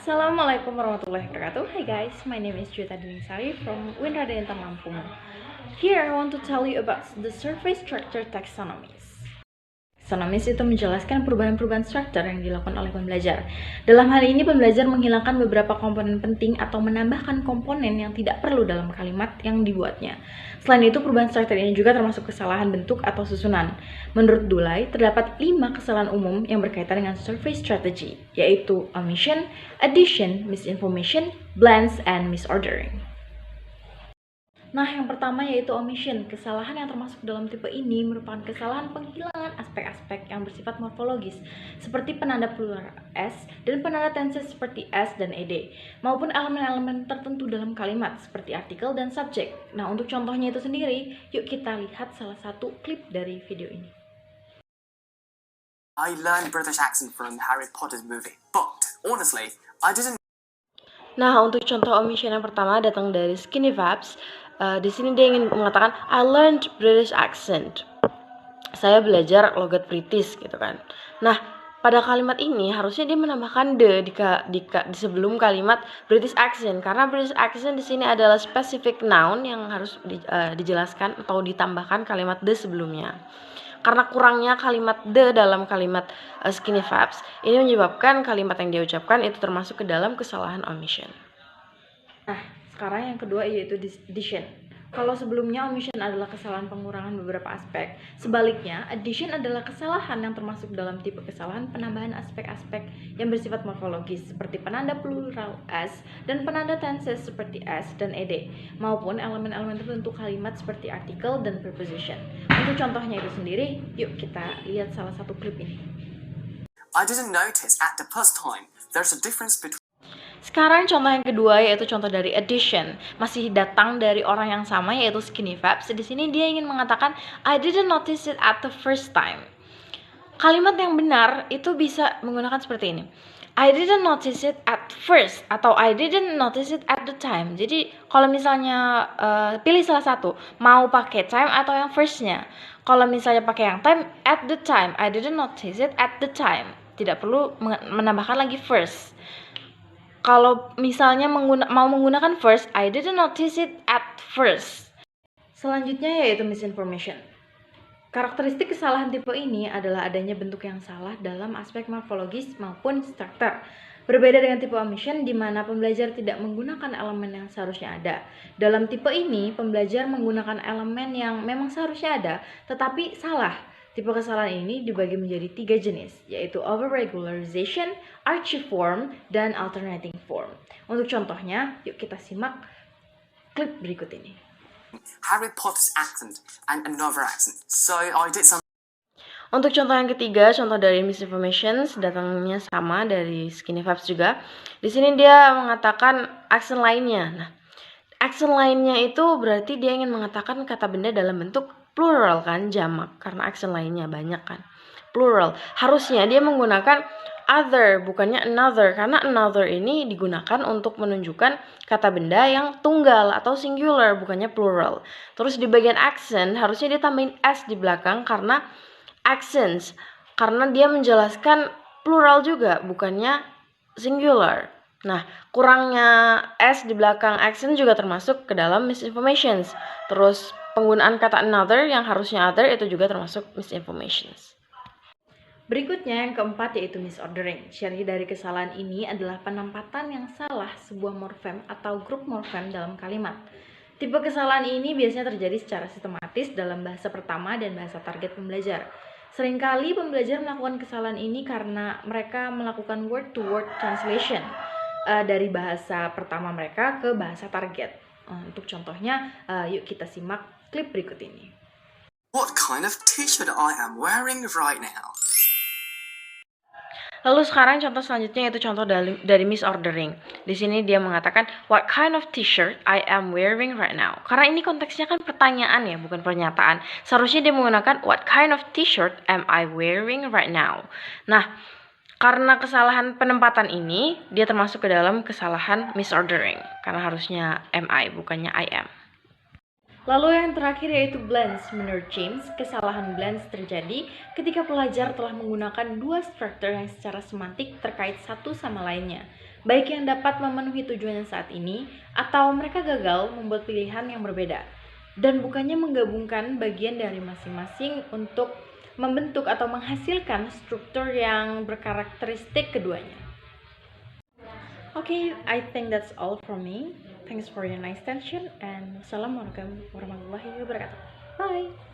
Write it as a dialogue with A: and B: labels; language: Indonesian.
A: Assalamualaikum warahmatullahi wabarakatuh. Hi guys, my name is Juta Diningsari from Winrada Intan Lampung. Here I want to tell you about the surface structure taxonomies. Taxonomies itu menjelaskan perubahan-perubahan struktur yang dilakukan oleh pembelajar. Dalam hal ini, pembelajar menghilangkan beberapa komponen penting atau menambahkan komponen yang tidak perlu dalam kalimat yang dibuatnya. Selain itu, perubahan struktur ini juga termasuk kesalahan bentuk atau susunan. Menurut Dulay, terdapat 5 kesalahan umum yang berkaitan dengan surface strategy, yaitu omission, addition, misinformation, blends, and misordering. Nah, yang pertama yaitu omission. Kesalahan yang termasuk dalam tipe ini merupakan kesalahan penghilangan aspek-aspek yang bersifat morfologis, seperti penanda plural s dan penanda tenses seperti s dan ed, maupun elemen-elemen tertentu dalam kalimat, seperti artikel dan subjek. Nah, untuk contohnya itu sendiri, yuk kita lihat salah satu klip dari video ini.
B: I learned British accent from Harry Potter movie, but honestly, I didn't.
A: Nah, untuk contoh omission yang pertama datang dari Skinny Vibes. Di sini dia ingin mengatakan I learned British accent. Saya belajar logat British gitu kan. Nah, pada kalimat ini harusnya dia menambahkan di sebelum kalimat British accent, karena British accent di sini adalah specific noun yang harus dijelaskan atau ditambahkan kalimat the sebelumnya. Karena kurangnya kalimat the dalam kalimat Skinny Vibes, ini menyebabkan kalimat yang dia ucapkan itu termasuk ke dalam kesalahan omission. Nah, sekarang yang kedua yaitu addition. Kalau sebelumnya omission adalah kesalahan pengurangan beberapa aspek, sebaliknya addition adalah kesalahan yang termasuk dalam tipe kesalahan penambahan aspek-aspek yang bersifat morfologis, seperti penanda plural s dan penanda tenses seperti s dan ed, maupun elemen-elemen tertentu kalimat seperti artikel dan preposition. Untuk contohnya itu sendiri, yuk kita lihat salah satu klip ini.
B: I didn't notice at the first time there's a difference between.
A: Sekarang contoh yang kedua yaitu contoh dari addition, masih datang dari orang yang sama yaitu Skinny Vibes. Di sini dia ingin mengatakan I didn't notice it at the first time. Kalimat yang benar itu bisa menggunakan seperti ini. I didn't notice it at first atau I didn't notice it at the time. Jadi kalau misalnya pilih salah satu, mau pakai time atau yang firstnya. Kalau misalnya pakai yang time, at the time, I didn't notice it at the time. Tidak perlu menambahkan lagi first. Kalau misalnya mau menggunakan first, I didn't notice it at first. Selanjutnya yaitu misinformation. Karakteristik kesalahan tipe ini adalah adanya bentuk yang salah dalam aspek morfologis maupun struktur. Berbeda dengan tipe omission di mana pembelajar tidak menggunakan elemen yang seharusnya ada. Dalam tipe ini, pembelajar menggunakan elemen yang memang seharusnya ada, tetapi salah. Tipe kesalahan ini dibagi menjadi 3 jenis, yaitu over-regularization, archiform, dan alternating form. Untuk contohnya, yuk kita simak klip berikut ini.
B: Harry Potter's accent and another accent, so I did some.
A: Untuk contoh yang ketiga, contoh dari misinformation, datangnya sama dari Skinny Vibes juga. Di sini dia mengatakan aksen lainnya. Nah, aksen lainnya itu berarti dia ingin mengatakan kata benda dalam bentuk plural kan, jamak, karena aksen lainnya banyak kan, plural. Harusnya dia menggunakan other, bukannya another, karena another ini digunakan untuk menunjukkan kata benda yang tunggal atau singular, bukannya plural. Terus di bagian accent harusnya dia tambahin s di belakang karena accents, karena dia menjelaskan plural juga, bukannya singular. Nah, kurangnya s di belakang accent juga termasuk ke dalam misinformations. Terus penggunaan kata another yang harusnya other itu juga termasuk misinformations. Berikutnya yang keempat yaitu misordering. Ciri dari kesalahan ini adalah penempatan yang salah sebuah morfem atau grup morfem dalam kalimat. Tipe kesalahan ini biasanya terjadi secara sistematis dalam bahasa pertama dan bahasa target pembelajar. Seringkali pembelajar melakukan kesalahan ini karena mereka melakukan word-to-word translation dari bahasa pertama mereka ke bahasa target. Untuk contohnya, yuk kita simak klip berikut ini.
B: What kind of t-shirt I am wearing right now?
A: Lalu sekarang contoh selanjutnya yaitu contoh dari misordering. Di sini dia mengatakan what kind of t-shirt I am wearing right now. Karena ini konteksnya kan pertanyaan ya, bukan pernyataan. Seharusnya dia menggunakan what kind of t-shirt am I wearing right now. Nah, karena kesalahan penempatan ini, dia termasuk ke dalam kesalahan misordering. Karena harusnya am I, bukannya I am. Lalu yang terakhir yaitu blends. Menurut James, kesalahan blends terjadi ketika pelajar telah menggunakan dua struktur yang secara semantik terkait satu sama lainnya.
C: baik yang dapat memenuhi tujuannya saat ini atau mereka gagal membuat pilihan yang berbeda, dan bukannya menggabungkan bagian dari masing-masing untuk membentuk atau menghasilkan struktur yang berkarakteristik keduanya. Okay, I think that's all from me. Thanks for your nice attention and Assalamualaikum warahmatullahi wabarakatuh. Bye.